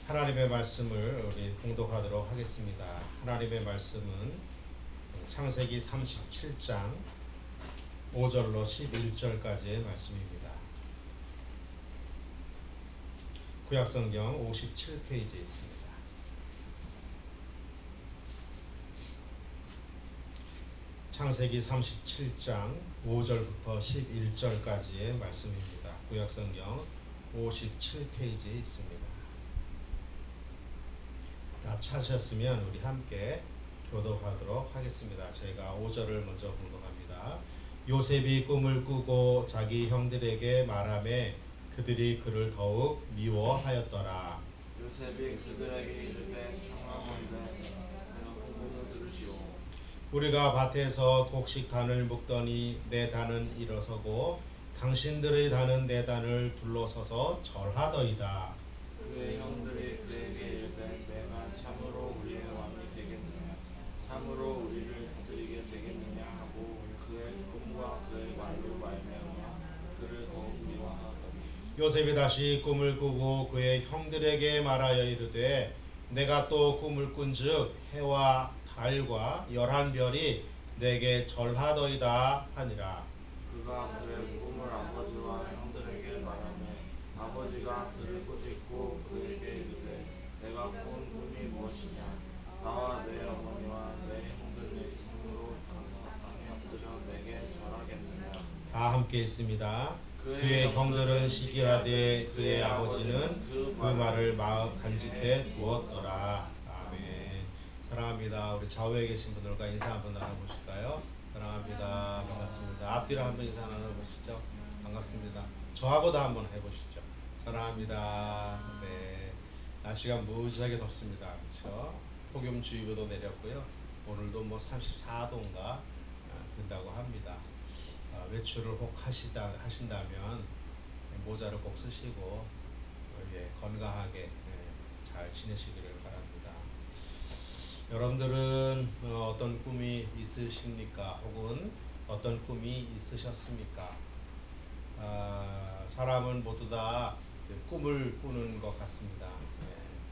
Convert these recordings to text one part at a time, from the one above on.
하나님의 말씀을 우리 공독하도록 하겠습니다. 하나님의 말씀은 창세기 37장 5절로 11절까지의 말씀입니다. 구약성경 57페이지에 있습니다. 창세기 37장 5절부터 11절까지의 말씀입니다. 구약성경 57페이지에 있습니다. 다 찾으셨으면 우리 함께 교독하도록 하겠습니다. 제가 5절을 먼저 공독합니다. 요셉이 꿈을 꾸고 자기 형들에게 말하매 그들이 그를 더욱 미워하였더라. 요셉이 그들에게 이르되 청하건대 내가 꿈을 들으시오. 우리가 밭에서 곡식 단을 묶더니 내 단은 일어서고 당신들의 단은 내 단을 둘러서서 절하더이다. 그의 형들이 그에게 이르되 내가 참으로 우리의 왕이 되겠느냐 참으로 우리를 다스리게 되겠느냐 하고 그의 꿈과 그의 말로 말미암아 그를 더욱 미워하더니 요셉이 다시 꿈을 꾸고 그의 형들에게 말하여 이르되 내가 또 꿈을 꾼즉 해와 달과 11별이 내게 절하더이다 하니라. 그가 그의 꿈을 아버지와 형들에게 말하며 아버지가 그를 꾸짖고 그에게 이르되 내가 꾼 꿈이 무엇이냐 나와 내 어머니와 내 형들이 참으로 땅에 엎드려 내게 절하겠느냐. 다 함께 읽습니다. 그의 형들은 시기하되 그의 아버지는 그 말을 마음 간직해 두었더라. 아멘. 사랑합니다. 우리 좌우에 계신 분들과 인사 한번 나눠보실까요? 사랑합니다. 반갑습니다. 앞뒤로 한번 인사 나눠보시죠. 반갑습니다. 저하고도 한번 해보시죠. 사랑합니다. 네. 날씨가 무지하게 덥습니다. 그렇죠? 폭염주의보도 내렸고요. 오늘도 뭐 34도인가 된다고 합니다. 외출을 혹 하신다면 모자를 꼭 쓰시고 건강하게 잘 지내시기를 바랍니다. 여러분들은 어떤 꿈이 있으십니까? 혹은 어떤 꿈이 있으셨습니까? 사람은 모두 다 꿈을 꾸는 것 같습니다.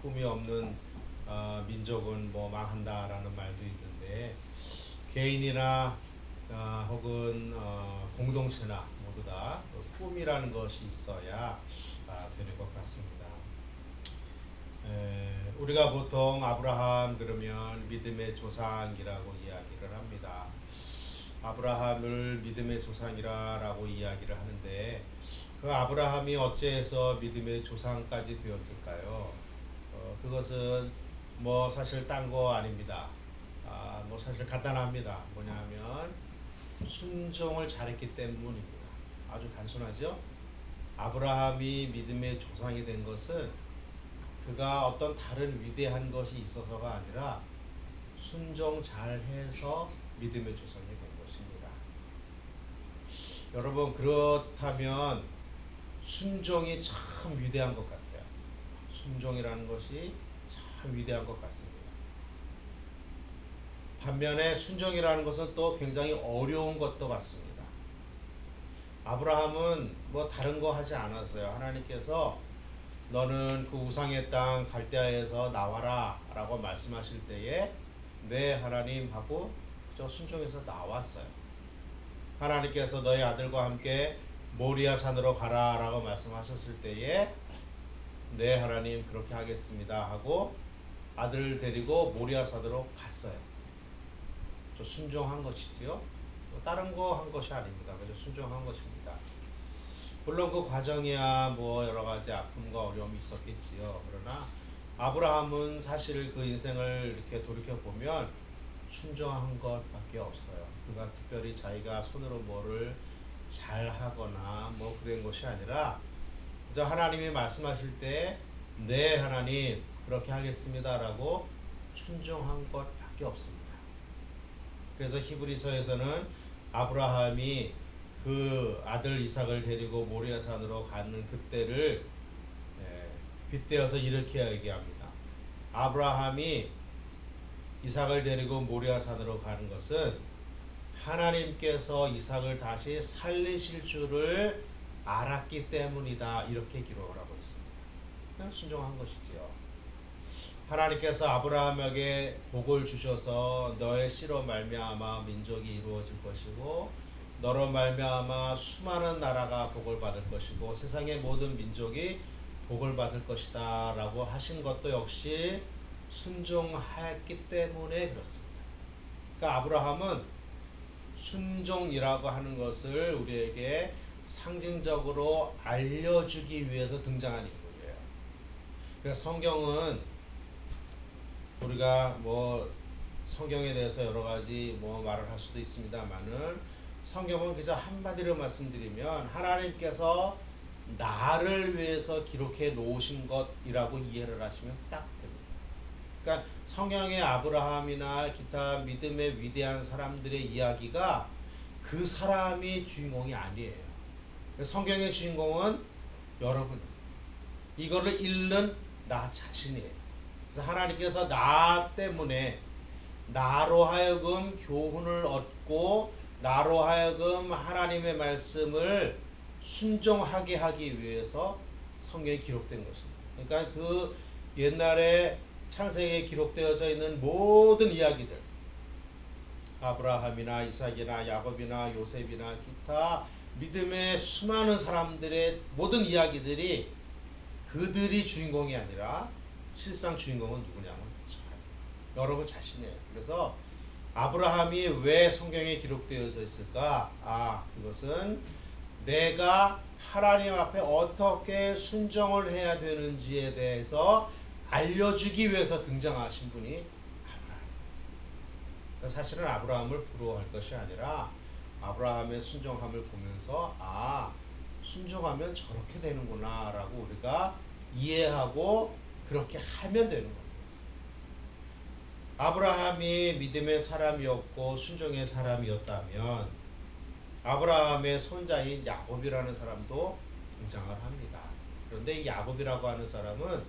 꿈이 없는 민족은 뭐 망한다라는 말도 있는데 개인이나 혹은 공동체나 모두 다 꿈이라는 것이 있어야 되는 것 같습니다. 우리가 보통 아브라함 그러면 믿음의 조상이라고 이야기를 합니다. 아브라함을 믿음의 조상이라고 이야기를 하는데 그 아브라함이 어째서 믿음의 조상까지 되었을까요? 그것은 뭐 사실 딴 거 아닙니다. 뭐 사실 간단합니다. 뭐냐면 순종을 잘했기 때문입니다. 아주 단순하죠? 아브라함이 믿음의 조상이 된 것은 그가 어떤 다른 위대한 것이 있어서가 아니라 순종 잘해서 믿음의 조상이 된 것입니다. 여러분 그렇다면 순종이 참 위대한 것 같아요. 순종이라는 것이 참 위대한 것 같습니다. 반면에 순종이라는 것은 또 굉장히 어려운 것도 같습니다. 아브라함은 뭐 다른 거 하지 않았어요. 하나님께서 너는 그 우상의 땅 갈대아에서 나와라 라고 말씀하실 때에 네 하나님 하고 저 순종해서 나왔어요. 하나님께서 너희 아들과 함께 모리아 산으로 가라 라고 말씀하셨을 때에 네 하나님 그렇게 하겠습니다 하고 아들을 데리고 모리아 산으로 갔어요. 저 순종한 것이지요. 다른 거 한 것이 아닙니다. 그저 순종한 것입니다. 물론 그 과정이야 뭐 여러 가지 아픔과 어려움이 있었겠지요. 그러나 아브라함은 사실 그 인생을 이렇게 돌이켜 보면 순종한 것밖에 없어요. 그가 특별히 자기가 손으로 뭐를 잘하거나 뭐 그런 것이 아니라 그저 하나님이 말씀하실 때 네 하나님 그렇게 하겠습니다라고 순종한 것밖에 없습니다. 그래서 히브리서에서는 아브라함이 그 아들 이삭을 데리고 모리아 산으로 가는 그때를 빗대어서 이렇게 얘기합니다. 아브라함이 이삭을 데리고 모리아 산으로 가는 것은 하나님께서 이삭을 다시 살리실 줄을 알았기 때문이다. 이렇게 기록을 하고 있습니다. 그냥 순종한 것이지요. 하나님께서 아브라함에게 복을 주셔서 너의 씨로 말미암아 민족이 이루어질 것이고 너로 말미암아 수많은 나라가 복을 받을 것이고 세상의 모든 민족이 복을 받을 것이다 라고 하신 것도 역시 순종했기 때문에 그렇습니다. 그러니까 아브라함은 순종이라고 하는 것을 우리에게 상징적으로 알려주기 위해서 등장한 인물이에요. 그래서 성경은 우리가 뭐 성경에 대해서 여러 가지 뭐 말을 할 수도 있습니다만은 성경은 그저 한마디로 말씀드리면 하나님께서 나를 위해서 기록해 놓으신 것이라고 이해를 하시면 딱 됩니다. 그러니까 성경의 아브라함이나 기타 믿음의 위대한 사람들의 이야기가 그 사람이 주인공이 아니에요. 성경의 주인공은 여러분, 이거를 읽는 나 자신이에요. 그래서 하나님께서 나 때문에 나로 하여금 교훈을 얻고 나로 하여금 하나님의 말씀을 순종하게 하기 위해서 성경에 기록된 것입니다. 그러니까 그 옛날에 창세기에 기록되어져 있는 모든 이야기들, 아브라함이나 이삭이나 야곱이나 요셉이나 기타 믿음의 수많은 사람들의 모든 이야기들이 그들이 주인공이 아니라 실상 주인공은 누구냐면 여러분 자신이에요. 그래서 아브라함이 왜 성경에 기록되어져 있을까? 그것은 내가 하나님 앞에 어떻게 순종을 해야 되는지에 대해서 알려주기 위해서 등장하신 분이 아브라함. 사실은 아브라함을 부러워할 것이 아니라 아브라함의 순종함을 보면서 순종하면 저렇게 되는구나 라고 우리가 이해하고 그렇게 하면 되는 겁니다. 아브라함이 믿음의 사람이었고 순종의 사람이었다면 아브라함의 손자인 야곱이라는 사람도 등장을 합니다. 그런데 이 야곱이라고 하는 사람은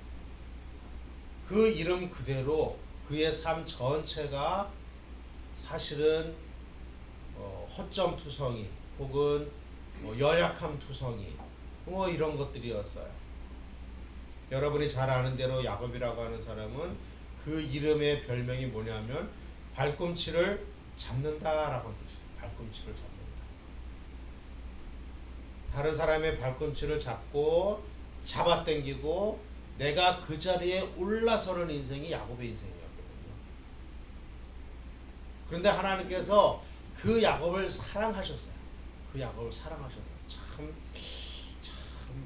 그 이름 그대로 그의 삶 전체가 사실은 허점투성이 혹은 연약함투성이 이런 것들이었어요. 여러분이 잘 아는 대로 야곱이라고 하는 사람은 그 이름의 별명이 뭐냐면 발꿈치를 잡는다라고 하는 뜻이에요. 발꿈치를 잡는다. 다른 사람의 발꿈치를 잡고 잡아당기고 내가 그 자리에 올라서는 인생이 야곱의 인생이었거든요. 그런데 하나님께서 그 야곱을 사랑하셨어요. 그 야곱을 사랑하셔서 참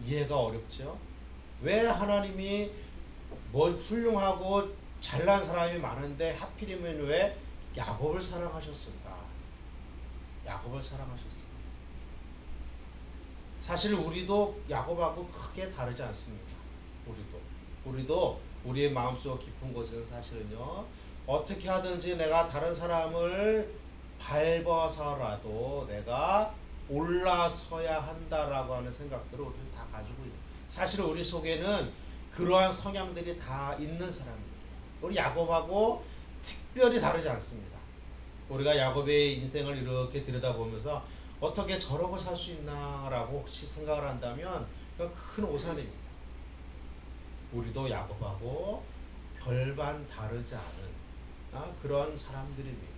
이해가 어렵죠. 왜 하나님이 뭐 훌륭하고 잘난 사람이 많은데 하필이면 왜 야곱을 사랑하셨을까? 야곱을 사랑하셨을까? 사실 우리도 야곱하고 크게 다르지 않습니다. 우리도 우리의 마음속 깊은 곳에는 사실은요, 어떻게 하든지 내가 다른 사람을 밟아서라도 내가 올라서야 한다라고 하는 생각들을 우리는 다 가지고 있는. 사실 우리 속에는 그러한 성향들이 다 있는 사람입니다. 우리 야곱하고 특별히 다르지 않습니다. 우리가 야곱의 인생을 이렇게 들여다보면서 어떻게 저러고 살 수 있나라고 혹시 생각을 한다면 그건 큰 오산입니다. 우리도 야곱하고 별반 다르지 않은 그런 사람들입니다.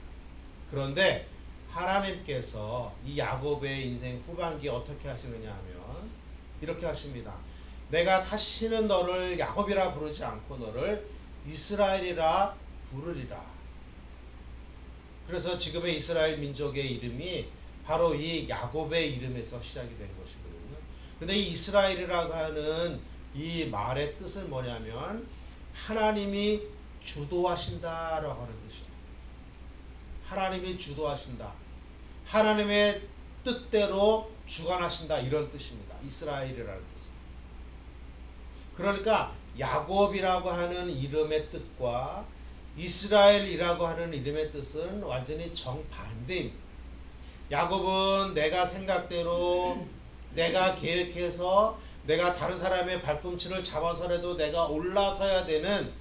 그런데 하나님께서 이 야곱의 인생 후반기에 어떻게 하시느냐 하면 이렇게 하십니다. 내가 다시는 너를 야곱이라 부르지 않고 너를 이스라엘이라 부르리라. 그래서 지금의 이스라엘 민족의 이름이 바로 이 야곱의 이름에서 시작이 된 것이거든요. 근데 이 이스라엘이라고 하는 이 말의 뜻은 뭐냐면 하나님이 주도하신다라고 하는 뜻이에요. 하나님이 주도하신다. 하나님의 뜻대로 주관하신다 이런 뜻입니다. 이스라엘이라는 뜻은. 그러니까 야곱이라고 하는 이름의 뜻과 이스라엘이라고 하는 이름의 뜻은 완전히 정반대입니다. 야곱은 내가 생각대로 내가 계획해서 내가 다른 사람의 발꿈치를 잡아서라도 내가 올라서야 되는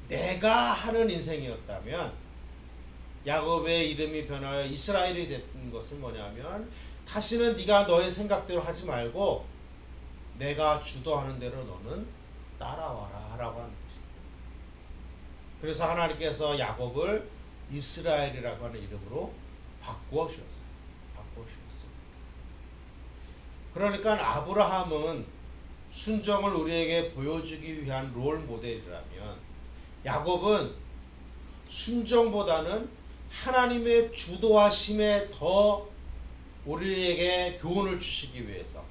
내가 하는 인생이었다면 야곱의 이름이 변하여 이스라엘이 된 것은 뭐냐면 다시는 네가 너의 생각대로 하지 말고 내가 주도하는 대로 너는 따라와라 라고 하는 뜻입니다. 그래서 하나님께서 야곱을 이스라엘이라고 하는 이름으로 바꾸어 주셨어요. 바꾸어 주셨어요. 그러니까 아브라함은 순종을 우리에게 보여주기 위한 롤 모델이라면 야곱은 순종보다는 하나님의 주도하심에 더 우리에게 교훈을 주시기 위해서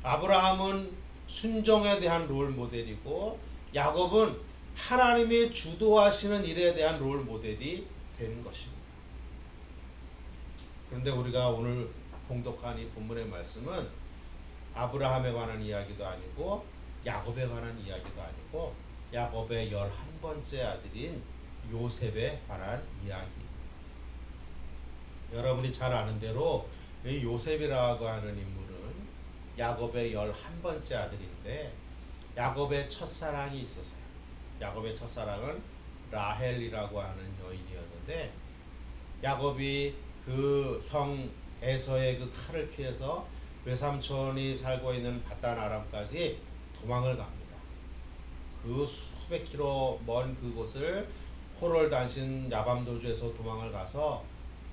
아브라함은 순종에 대한 롤 모델이고 야곱은 하나님의 주도하시는 일에 대한 롤 모델이 되는 것입니다. 그런데 우리가 오늘 봉독한 이 본문의 말씀은 아브라함에 관한 이야기도 아니고 야곱에 관한 이야기도 아니고 야곱의 11번째 아들인 요셉에 관한 이야기입니다. 여러분이 잘 아는 대로 이 요셉이라고 하는 인물은 야곱의 11번째 아들인데 야곱의 첫사랑이 있었어요. 야곱의 첫사랑은 라헬이라고 하는 여인이었는데 야곱이 그 형 에서의 그 칼을 피해서 외삼촌이 살고 있는 바단 아람까지 도망을 갑니다. 그 수백 킬로 먼 그곳을 호롤 단신 야밤도주에서 도망을 가서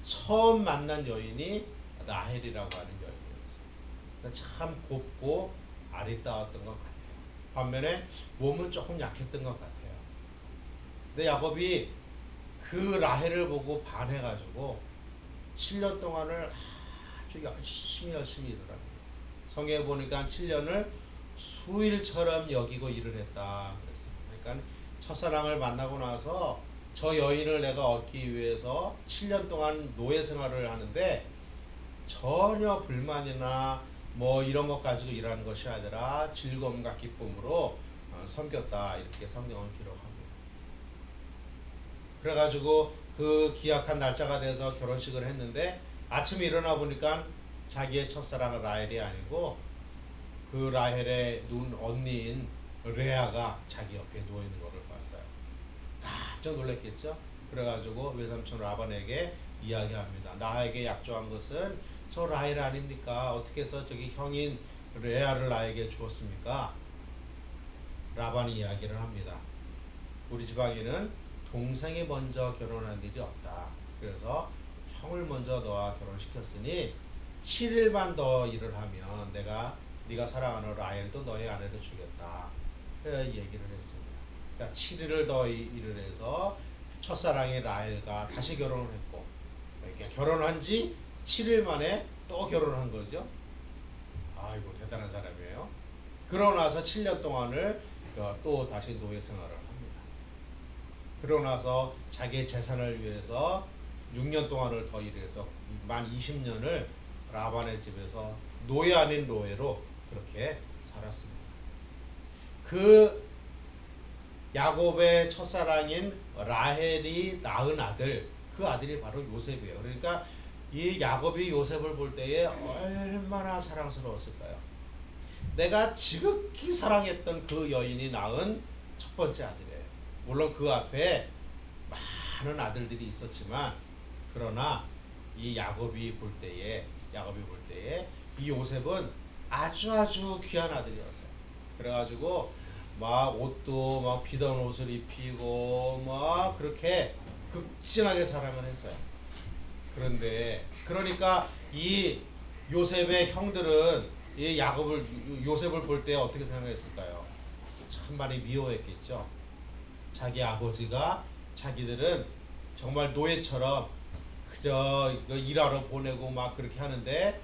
처음 만난 여인이 라헬이라고 하는 여인이었어요. 참 곱고 아리따웠던 것 같아요. 반면에 몸은 조금 약했던 것 같아요. 근데 야곱이 그 라헬을 보고 반해가지고 7년 동안을 아주 열심히 일을 합니다. 성경에 보니까 7년을 수일처럼 여기고 일을 했다 그랬습니다. 그러니까 첫사랑을 만나고 나서 저 여인을 내가 얻기 위해서 7년 동안 노예 생활을 하는데 전혀 불만이나 뭐 이런 것 가지고 일하는 것이 아니라 즐거움과 기쁨으로 섬겼다 이렇게 성경은 기록합니다. 그래가지고 그 기약한 날짜가 돼서 결혼식을 했는데 아침에 일어나 보니까 자기의 첫사랑 라헬이 아니고 그 라헬의 눈 언니인 레아가 자기 옆에 누워 있는 것을 봤어요. 깜짝 놀랐겠죠. 그래가지고 외삼촌 라반에게 이야기합니다. 나에게 약조한 것은 저 라헬 아닙니까? 어떻게 해서 저기 형인 레아를 나에게 주었습니까? 라반이 이야기를 합니다. 우리 지방에는 동생이 먼저 결혼한 일이 없다. 그래서 형을 먼저 너와 결혼시켰으니 7일만 더 일을 하면 네가 사랑하는 라헬도 너의 아내로 주겠다. 얘기를 했습니다. 그러니까 7일을 더 일을 해서 첫사랑의 라헬과 다시 결혼을 했고 이렇게 결혼한 지 7일 만에 또 결혼한 거죠. 아이고 대단한 사람이에요. 그러고 나서 7년 동안을 또 다시 노예 생활을 합니다. 그러고 나서 자기의 재산을 위해서 6년 동안을 더 일해서 만 20년을 라반의 집에서 노예 아닌 노예로 그렇게 살았습니다. 그 야곱의 첫사랑인 라헬이 낳은 아들, 그 아들이 바로 요셉이에요. 그러니까 이 야곱이 요셉을 볼 때에 얼마나 사랑스러웠을까요? 내가 지극히 사랑했던 그 여인이 낳은 첫 번째 아들이에요. 물론 그 앞에 많은 아들들이 있었지만 그러나 이 야곱이 볼 때에 이 요셉은 아주 귀한 아들이었어요. 그래가지고 막 옷도 막 비던 옷을 입히고 막 그렇게 극진하게 사랑을 했어요. 그런데 그러니까 이 요셉의 형들은 이 요셉을 볼 때 어떻게 생각했을까요? 참 많이 미워했겠죠. 자기 아버지가 자기들은 정말 노예처럼 그저 일하러 보내고 막 그렇게 하는데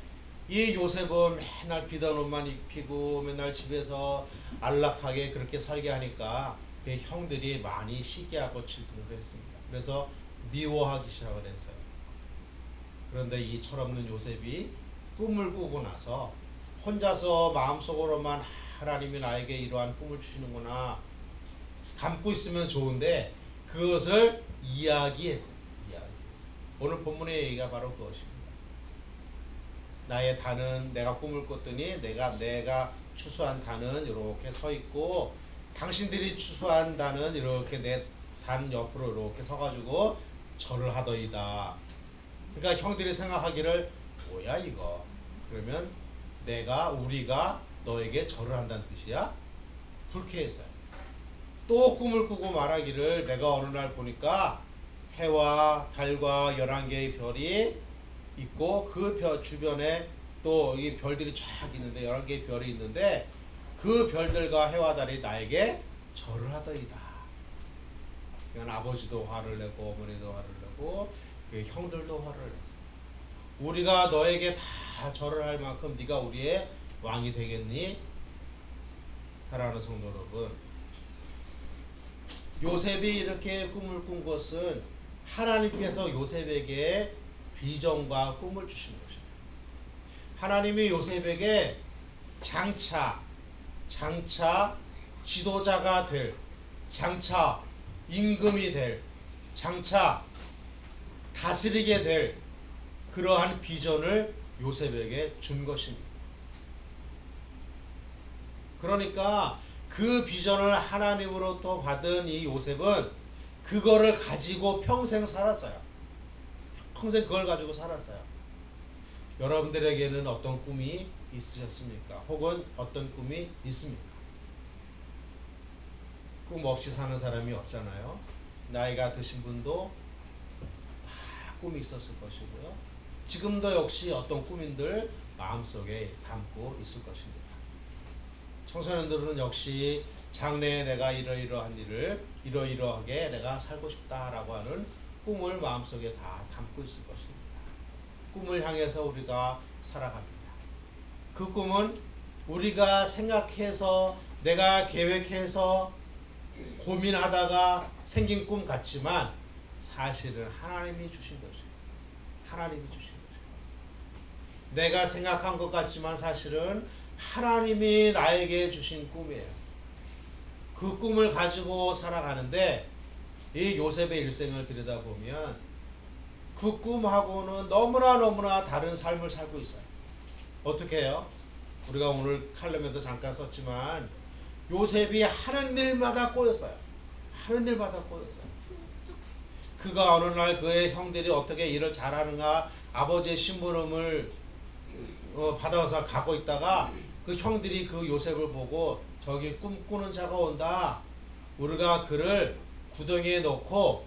이 요셉은 맨날 비던 옷만 입히고 맨날 집에서 안락하게 그렇게 살게 하니까 그 형들이 많이 시기하고 질투를 했습니다. 그래서 미워하기 시작을 했어요. 그런데 이 철없는 요셉이 꿈을 꾸고 나서 혼자서 마음속으로만 하나님이 나에게 이러한 꿈을 주시는구나 감고 있으면 좋은데 그것을 이야기했어요. 오늘 본문의 얘기가 바로 그것입니다. 나의 단은 내가 꿈을 꿨더니 내가 추수한 단은 이렇게 서 있고 당신들이 추수한 단은 이렇게 내 단 옆으로 이렇게 서가지고 절을 하더이다. 그러니까 형들이 생각하기를 뭐야 이거? 그러면 우리가 너에게 절을 한다는 뜻이야? 불쾌했어요. 또 꿈을 꾸고 말하기를 내가 어느 날 보니까 해와 달과 11개의 별이 있고 그 별 주변에 또 이 별들이 쫙 있는데 11개의 별이 있는데 그 별들과 해와 달이 나에게 절을 하더이다. 그러니까 아버지도 화를 내고 어머니도 화를 내고 그 형들도 화를 냈어. 우리가 너에게 다 절을 할 만큼 네가 우리의 왕이 되겠니? 사랑하는 성도 여러분, 요셉이 이렇게 꿈을 꾼 것은 하나님께서 요셉에게 비전과 꿈을 주신 것입니다. 하나님이 요셉에게 장차 지도자가 될, 장차 임금이 될, 장차 다스리게 될 그러한 비전을 요셉에게 준 것입니다. 그러니까 그 비전을 하나님으로부터 받은 이 요셉은 그거를 가지고 평생 살았어요. 평생 그걸 가지고 살았어요. 여러분들에게는 어떤 꿈이 있으셨습니까? 혹은 어떤 꿈이 있습니까? 꿈 없이 사는 사람이 없잖아요. 나이가 드신 분도 다 꿈이 있었을 것이고요. 지금도 역시 어떤 꿈인들 마음속에 담고 있을 것입니다. 청소년들은 역시 장래에 내가 이러이러한 일을 이러이러하게 내가 살고 싶다라고 하는 꿈을 마음속에 다 담고 있을 것입니다. 꿈을 향해서 우리가 살아갑니다. 그 꿈은 우리가 생각해서 내가 계획해서 고민하다가 생긴 꿈 같지만 사실은 하나님이 주신 것이에요. 하나님이 주신 것이에요. 내가 생각한 것 같지만 사실은 하나님이 나에게 주신 꿈이에요. 그 꿈을 가지고 살아가는데 이 요셉의 일생을 들여다보면 그 꿈하고는 너무나 다른 삶을 살고 있어요. 어떻게 해요? 우리가 오늘 칼럼에도 잠깐 썼지만 요셉이 하는 일마다 꼬였어요. 하는 일마다 꼬였어요. 그가 어느 날 그의 형들이 어떻게 일을 잘하는가 아버지의 심부름을 받아서 가고 있다가 그 형들이 그 요셉을 보고 저기 꿈꾸는 자가 온다. 우리가 그를 구덩이에 넣고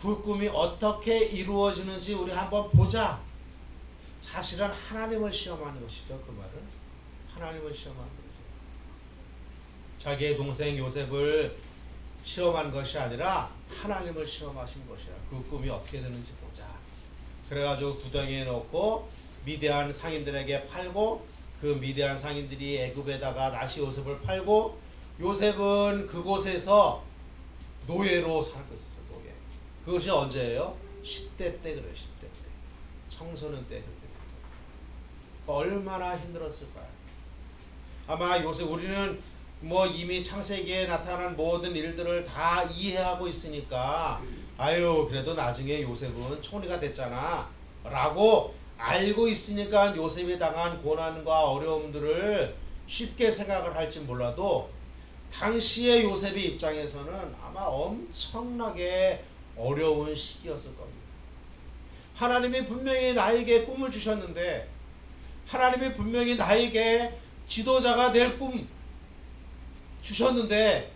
그 꿈이 어떻게 이루어지는지 우리 한번 보자. 사실은 하나님을 시험하는 것이죠. 그 말은 하나님을 시험하는 거죠. 자기의 동생 요셉을 시험한 것이 아니라 하나님을 시험하신 것이라. 그 꿈이 어떻게 되는지 보자. 그래가지고 구덩이에 넣고 미디안 상인들에게 팔고 그 미디안 상인들이 애굽에다가 다시 요셉을 팔고 요셉은 그곳에서 노예로 살고 있었어요. 노예. 그것이 언제예요? 10대 때 그래요. 10대 때. 청소년 때 그렇게 됐어요. 얼마나 힘들었을까요? 아마 요새 우리는 뭐 이미 창세기에 나타난 모든 일들을 다 이해하고 있으니까 아유 그래도 나중에 요셉은 총리가 됐잖아 라고 알고 있으니까 요셉이 당한 고난과 어려움들을 쉽게 생각을 할지 몰라도 당시의 요셉의 입장에서는 아마 엄청나게 어려운 시기였을 겁니다. 하나님이 분명히 나에게 꿈을 주셨는데 하나님이 분명히 나에게 지도자가 될 꿈 주셨는데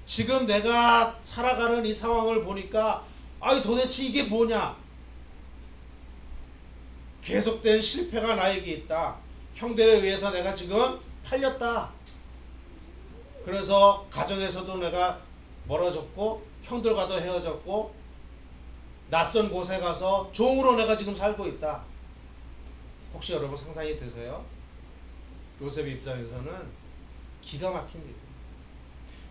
지금 내가 살아가는 이 상황을 보니까 아이 도대체 이게 뭐냐? 계속된 실패가 나에게 있다. 형들에 의해서 내가 지금 팔렸다. 그래서 가정에서도 내가 멀어졌고 형들과도 헤어졌고 낯선 곳에 가서 종으로 내가 지금 살고 있다. 혹시 여러분 상상이 되세요? 요셉의 입장에서는 기가 막힌 일.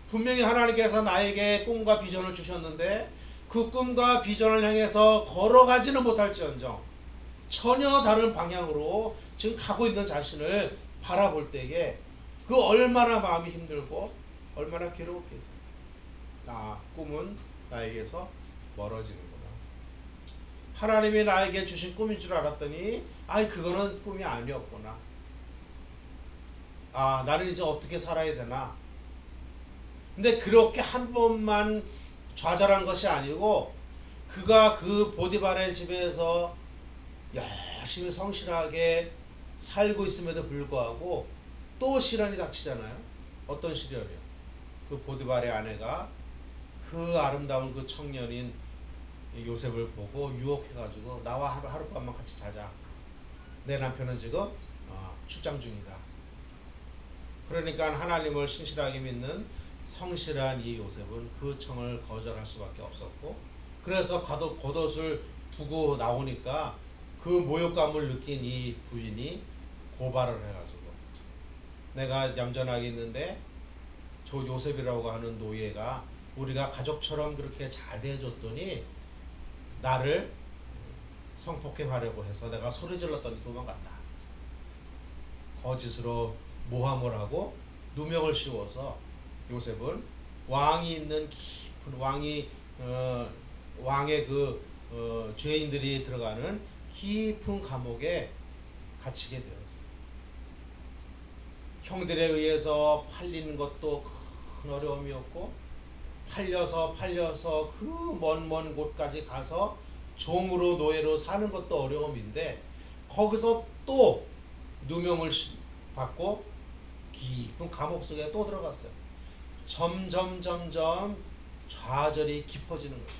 분명히 하나님께서 나에게 꿈과 비전을 주셨는데 그 꿈과 비전을 향해서 걸어가지는 못할지언정 전혀 다른 방향으로 지금 가고 있는 자신을 바라볼 때에 그 얼마나 마음이 힘들고 얼마나 괴롭겠어요. 꿈은 나에게서 멀어지는구나. 하나님이 나에게 주신 꿈인 줄 알았더니 그거는 꿈이 아니었구나. 나는 이제 어떻게 살아야 되나. 근데 그렇게 한 번만 좌절한 것이 아니고 그가 그 보디발의 집에서 열심히 성실하게 살고 있음에도 불구하고 또 시련이 닥치잖아요. 어떤 시련이요? 그 보디발의 아내가 그 아름다운 그 청년인 요셉을 보고 유혹해가지고 나와 하룻밤만 같이 자자. 내 남편은 지금 출장 중이다. 그러니까 하나님을 신실하게 믿는 성실한 이 요셉은 그 청을 거절할 수밖에 없었고, 그래서 겉옷을 두고 나오니까 그 모욕감을 느낀 이 부인이 고발을 해가지고 내가 얌전하게 있는데 저 요셉이라고 하는 노예가 우리가 가족처럼 그렇게 잘 대해줬더니 나를 성폭행하려고 해서 내가 소리 질렀더니 도망갔다. 거짓으로 모함을 하고 누명을 씌워서 요셉은 왕이 있는 깊은 왕의 죄인들이 들어가는 깊은 감옥에 gat히게 되었어요. 형들에 의해서 팔리는 것도 큰 어려움이었고, 팔려서 그 먼 곳까지 가서 종으로 노예로 사는 것도 어려움인데, 거기서 또 누명을 받고 깊은 감옥 속에 또 들어갔어요. 점점 좌절이 깊어지는 거죠.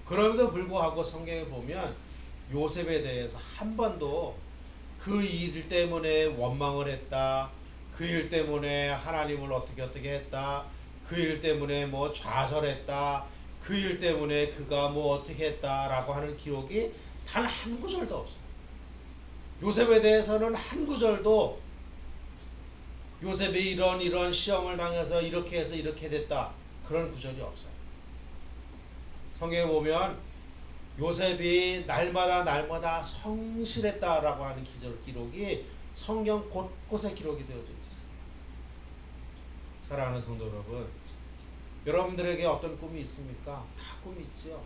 그럼에도 불구하고 성경에 보면 요셉에 대해서 한 번도 그 일 때문에 원망을 했다, 그 일 때문에 하나님을 어떻게 했다, 그 일 때문에 뭐 좌절했다, 그 일 때문에 그가 뭐 어떻게 했다라고 하는 기록이 단 한 구절도 없어요. 요셉에 대해서는 한 구절도 요셉이 이런 시험을 당해서 이렇게 해서 이렇게 됐다, 그런 구절이 없어요. 성경에 보면 요셉이 날마다 성실했다라고 하는 기록이 성경 곳곳에 기록이 되어져 있어요. 사랑하는 성도 여러분, 여러분들에게 어떤 꿈이 있습니까? 다 꿈이 있지요.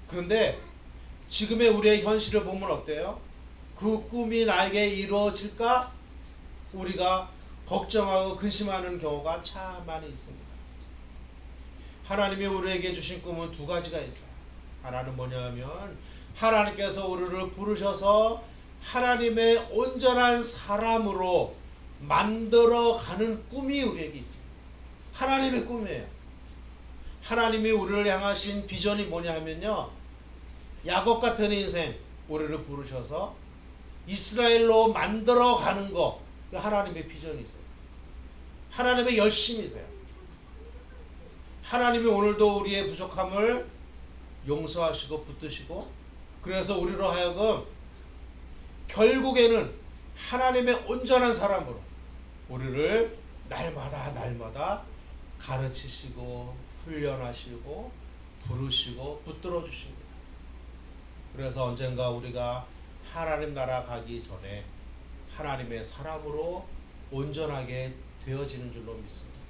그런데 지금의 우리의 현실을 보면 어때요? 그 꿈이 나에게 이루어질까? 우리가 걱정하고 근심하는 경우가 참 많이 있습니다. 하나님이 우리에게 주신 꿈은 두 가지가 있어요. 하나는 뭐냐면 하나님께서 우리를 부르셔서 하나님의 온전한 사람으로 만들어가는 꿈이 우리에게 있습니다. 하나님의 꿈이에요. 하나님이 우리를 향하신 비전이 뭐냐 하면요, 야곱 같은 인생, 우리를 부르셔서 이스라엘로 만들어가는 거, 하나님의 비전이 있어요. 하나님의 열심이세요. 하나님이 오늘도 우리의 부족함을 용서하시고 붙드시고, 그래서 우리로 하여금 결국에는 하나님의 온전한 사람으로 우리를 날마다 가르치시고 훈련하시고 부르시고 붙들어 주십니다. 그래서 언젠가 우리가 하나님 나라 가기 전에 하나님의 사람으로 온전하게 되어지는 줄로 믿습니다.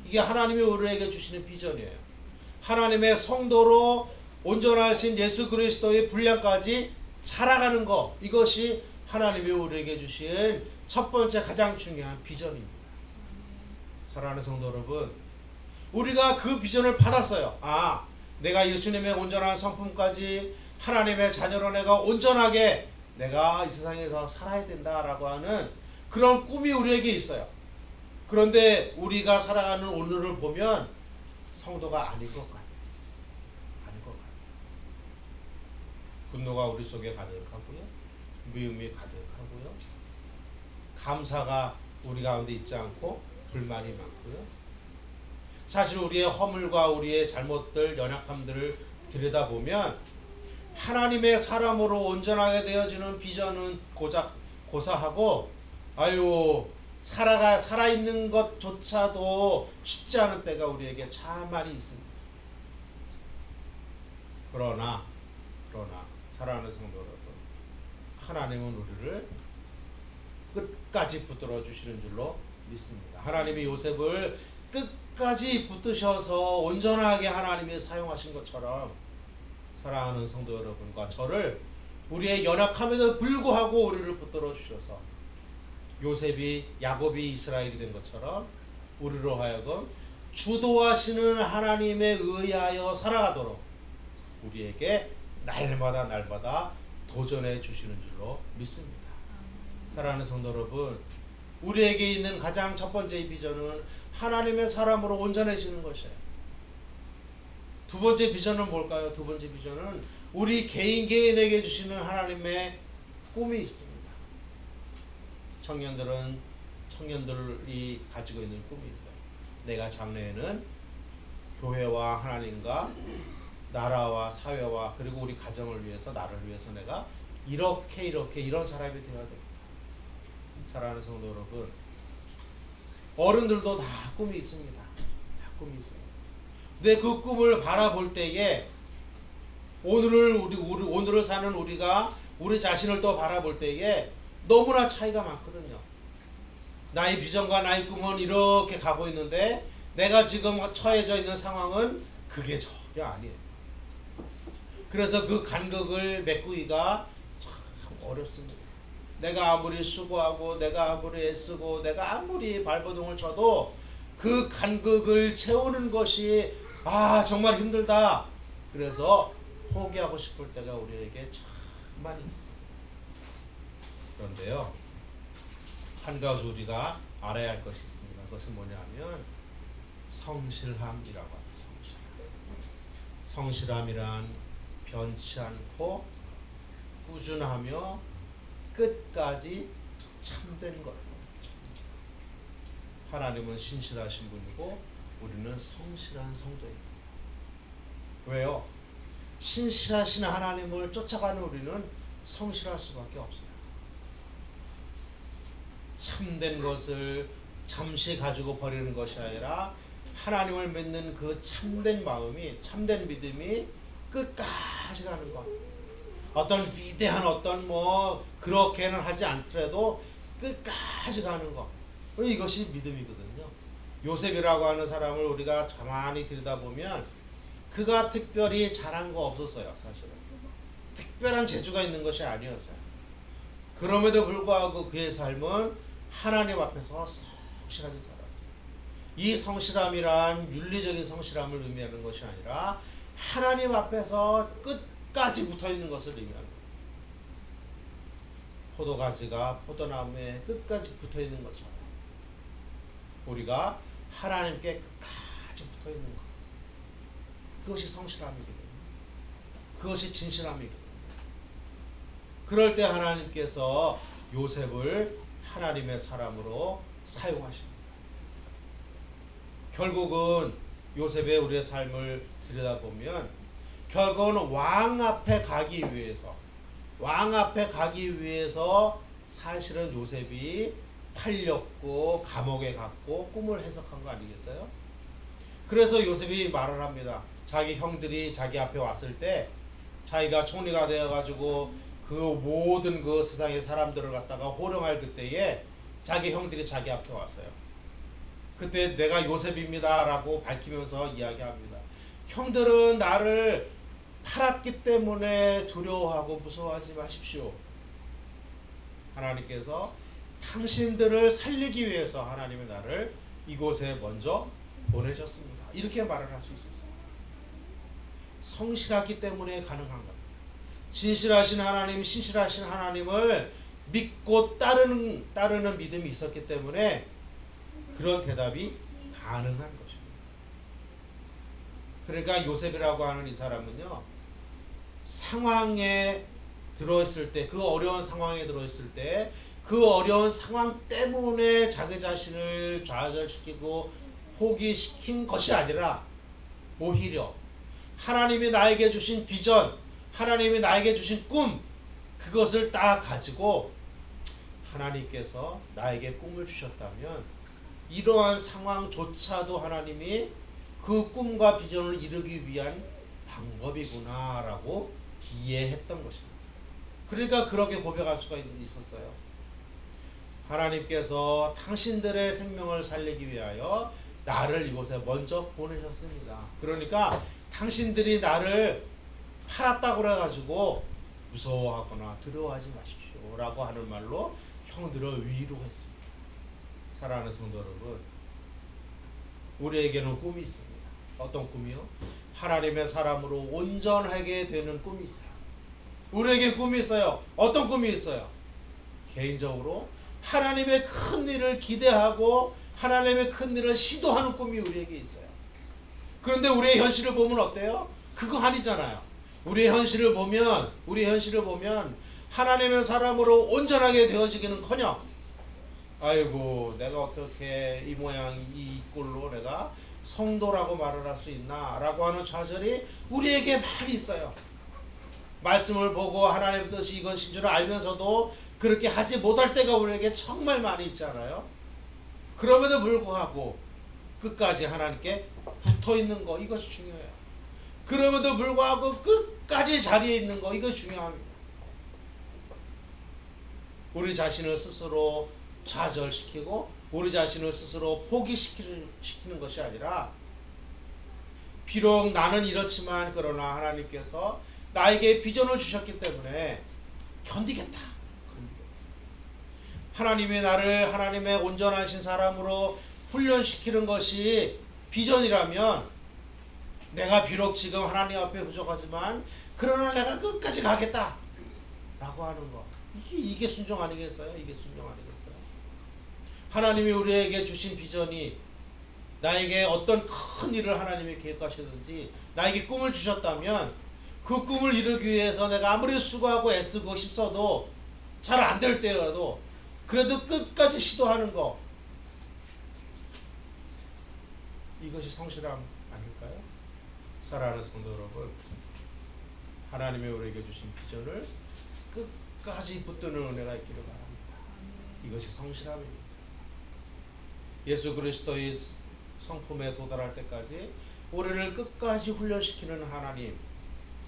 이게 하나님이 우리에게 주시는 비전이에요. 하나님의 성도로 온전하신 예수 그리스도의 분량까지 자라가는 것, 이것이 하나님이 우리에게 주신 첫 번째 가장 중요한 비전입니다. 사랑하는 성도 여러분, 우리가 그 비전을 받았어요. 내가 예수님의 온전한 성품까지 하나님의 자녀로 내가 온전하게 내가 이 세상에서 살아야 된다라고 하는 그런 꿈이 우리에게 있어요. 그런데 우리가 살아가는 오늘을 보면 성도가 아닐 것 같아요. 분노가 우리 속에 가득하고요, 미움이 가득하고요, 감사가 우리 가운데 있지 않고 불만이 많고요. 사실 우리의 허물과 우리의 잘못들, 연약함들을 들여다보면 하나님의 사람으로 온전하게 되어지는 비전은 고사하고 살아있는 것조차도 쉽지 않은 때가 우리에게 참 많이 있습니다. 그러나 사랑하는 성도 여러분, 하나님은 우리를 끝까지 붙들어 주시는 줄로 믿습니다. 하나님이 요셉을 끝까지 붙드셔서 온전하게 하나님이 사용하신 것처럼 사랑하는 성도 여러분과 저를 우리의 연약함에도 불구하고 우리를 붙들어 주셔서 야곱이 이스라엘이 된 것처럼 우리로 하여금 주도하시는 하나님에 의하여 살아가도록 우리에게 날마다 도전해 주시는 줄로 믿습니다. 사랑하는 성도 여러분, 우리에게 있는 가장 첫 번째 비전은 하나님의 사람으로 온전해지는 것이에요. 두 번째 비전은 뭘까요? 두 번째 비전은 우리 개인에게 주시는 하나님의 꿈이 있습니다. 청년들이 가지고 있는 꿈이 있어요. 내가 장래에는 교회와 하나님과 나라와 사회와 그리고 우리 가정을 위해서 나를 위해서 내가 이렇게 이런 사람이 되어야 됩니다. 사랑하는 성도 여러분, 어른들도 다 꿈이 있습니다. 다 꿈이 있어요. 근데 그 꿈을 바라볼 때에 오늘을 사는 우리가 우리 자신을 또 바라볼 때에 너무나 차이가 많거든요. 나의 비전과 나의 꿈은 이렇게 가고 있는데 내가 지금 처해져 있는 상황은 그게 전혀 아니에요. 그래서 그 간극을 메꾸기가 참 어렵습니다. 내가 아무리 수고하고 내가 아무리 애쓰고 내가 아무리 발버둥을 쳐도 그 간극을 채우는 것이 정말 힘들다. 그래서 포기하고 싶을 때가 우리에게 참 많이 있습니다. 그런데요, 한 가지 우리가 알아야 할 것이 있습니다. 그것은 뭐냐면 성실함이라고 합니다. 성실함이란 변치 않고 꾸준하며 끝까지 참된 것. 하나님은 신실하신 분이고 우리는 성실한 성도입니다. 왜요? 신실하신 하나님을 쫓아가는 우리는 성실할 수밖에 없어요. 참된 것을 잠시 가지고 버리는 것이 아니라 하나님을 믿는 그 참된 마음이, 참된 믿음이 끝까지 가는 것. 어떤 위대한 그렇게는 하지 않더라도 끝까지 가는 것. 이것이 믿음이거든요. 요셉이라고 하는 사람을 우리가 가만히 들여다보면 그가 특별히 잘한 거 없었어요. 사실은 특별한 재주가 있는 것이 아니었어요. 그럼에도 불구하고 그의 삶은 하나님 앞에서 성실하게 살았어요. 이 성실함이란 윤리적인 성실함을 의미하는 것이 아니라 하나님 앞에서 끝까지 붙어있는 것을 의미하는 거예요. 포도가지가 포도나무에 끝까지 붙어있는 것처럼 우리가 하나님께 끝까지 붙어있는 것, 그것이 성실함이거든요. 그것이 진실함이거든요. 그럴 때 하나님께서 요셉을 하나님의 사람으로 사용하십니다. 결국은 요셉의 우리의 삶을 들여다보면 결국은 왕 앞에 가기 위해서 사실은 요셉이 팔렸고 감옥에 갔고 꿈을 해석한 거 아니겠어요? 그래서 요셉이 말을 합니다. 자기 형들이 자기 앞에 왔을 때 자기가 총리가 되어가지고 그 모든 그 세상의 사람들을 갖다가 호령할 그때에 자기 형들이 자기 앞에 왔어요. 그때 내가 요셉입니다 라고 밝히면서 이야기합니다. 형들은 나를 팔았기 때문에 두려워하고 무서워하지 마십시오. 하나님께서 당신들을 살리기 위해서 하나님의 나를 이곳에 먼저 보내셨습니다. 이렇게 말을 할 수 있었어요. 성실하기 때문에 가능한 겁니다. 신실하신 하나님을 믿고 따르는 믿음이 있었기 때문에 그런 대답이 가능한 것입니다. 그러니까 요셉이라고 하는 이 사람은요, 상황에 들어있을 때, 그 어려운 상황에 들어있을 때, 그 어려운 상황 때문에 자기 자신을 좌절시키고 포기시킨 것이 아니라 오히려 하나님이 나에게 주신 비전, 하나님이 나에게 주신 꿈, 그것을 딱 가지고 하나님께서 나에게 꿈을 주셨다면 이러한 상황조차도 하나님이 그 꿈과 비전을 이루기 위한 방법이구나 라고 이해했던 것입니다. 그러니까 그렇게 고백할 수가 있었어요. 하나님께서 당신들의 생명을 살리기 위하여 나를 이곳에 먼저 보내셨습니다. 그러니까 당신들이 나를 팔았다고 그래가지고 무서워하거나 두려워하지 마십시오 라고 하는 말로 형들을 위로했습니다. 사랑하는 성도 여러분, 우리에게는 꿈이 있습니다. 어떤 꿈이요? 하나님의 사람으로 온전하게 되는 꿈이 있어요. 우리에게 꿈이 있어요. 어떤 꿈이 있어요? 개인적으로 하나님의 큰 일을 기대하고 하나님의 큰 일을 시도하는 꿈이 우리에게 있어요. 그런데 우리의 현실을 보면 어때요? 그거 아니잖아요. 우리의 현실을 보면 하나님의 사람으로 온전하게 되어지기는커녕 아이고 내가 어떻게 이 모양 이 꼴로 내가 성도라고 말을 할 수 있나 라고 하는 좌절이 우리에게 많이 있어요. 말씀을 보고 하나님의 뜻이 이것인 줄 알면서도 그렇게 하지 못할 때가 우리에게 정말 많이 있잖아요. 그럼에도 불구하고 끝까지 하나님께 붙어 있는 거 이것이 중요해요. 그럼에도 불구하고 끝까지 자리에 있는 거 이거 중요합니다. 우리 자신을 스스로 좌절시키고 우리 자신을 스스로 포기시키는 것이 아니라 비록 나는 이렇지만 그러나 하나님께서 나에게 비전을 주셨기 때문에 견디겠다. 하나님이 나를 하나님의 온전하신 사람으로 훈련시키는 것이 비전이라면 내가 비록 지금 하나님 앞에 부족하지만 그러나 내가 끝까지 가겠다 라고 하는 거 이게 순종 아니겠어요? 이게 순종 아니겠어요? 하나님이 우리에게 주신 비전이 나에게 어떤 큰 일을 하나님이 계획하시든지 나에게 꿈을 주셨다면 그 꿈을 이루기 위해서 내가 아무리 수고하고 애쓰고 싶어도 잘 안 될 때라도 그래도 끝까지 시도하는 거 이것이 성실함 아닐까요? 사랑하는 성도 여러분, 하나님이 우리에게 주신 비전을 끝까지 붙드는 은혜가 있기를 바랍니다. 이것이 성실함입니다. 예수 그리스도의 성품에 도달할 때까지 우리를 끝까지 훈련시키는 하나님,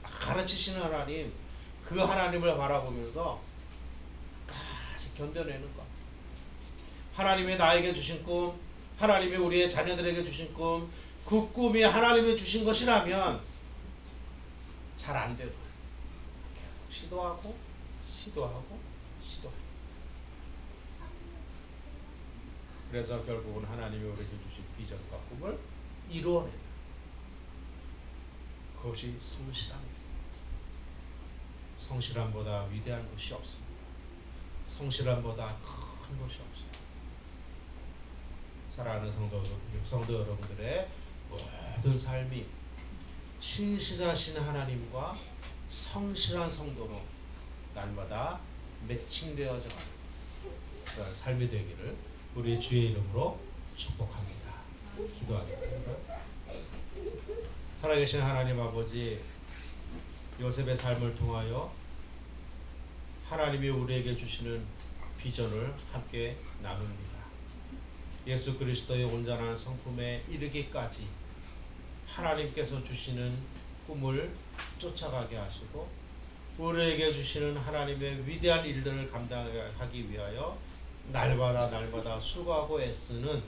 가르치시는 하나님, 그 하나님을 바라보면서 끝까지 견뎌내는 것. 하나님이 나에게 주신 꿈, 하나님이 우리의 자녀들에게 주신 꿈, 그 꿈이 하나님이 주신 것이라면 잘 안 돼도 계속 시도하고 그래서 결국은 하나님이 우리에게 주신 비전과 꿈을 이루어내는 그것이 성실함입니다. 성실함보다 위대한 것이 없습니다. 성실함보다 큰 것이 없습니다. 사랑하는 성도 여러분들의 모든 삶이 신실하신 하나님과 성실한 성도로 날마다 매칭되어져 가는 그런 삶이 되기를 우리 주의 이름으로 축복합니다. 기도하겠습니다. 살아계신 하나님 아버지, 요셉의 삶을 통하여 하나님이 우리에게 주시는 비전을 함께 나눕니다. 예수 그리스도의 온전한 성품에 이르기까지 하나님께서 주시는 꿈을 쫓아가게 하시고 우리에게 주시는 하나님의 위대한 일들을 감당하기 위하여 날마다 수고하고 애쓰는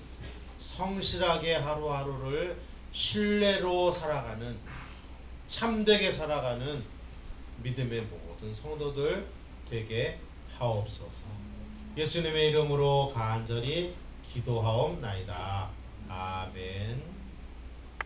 성실하게 하루하루를 신뢰로 살아가는 참되게 살아가는 믿음의 모든 성도들 되게 하옵소서. 예수님의 이름으로 간절히 기도하옵나이다. 아멘.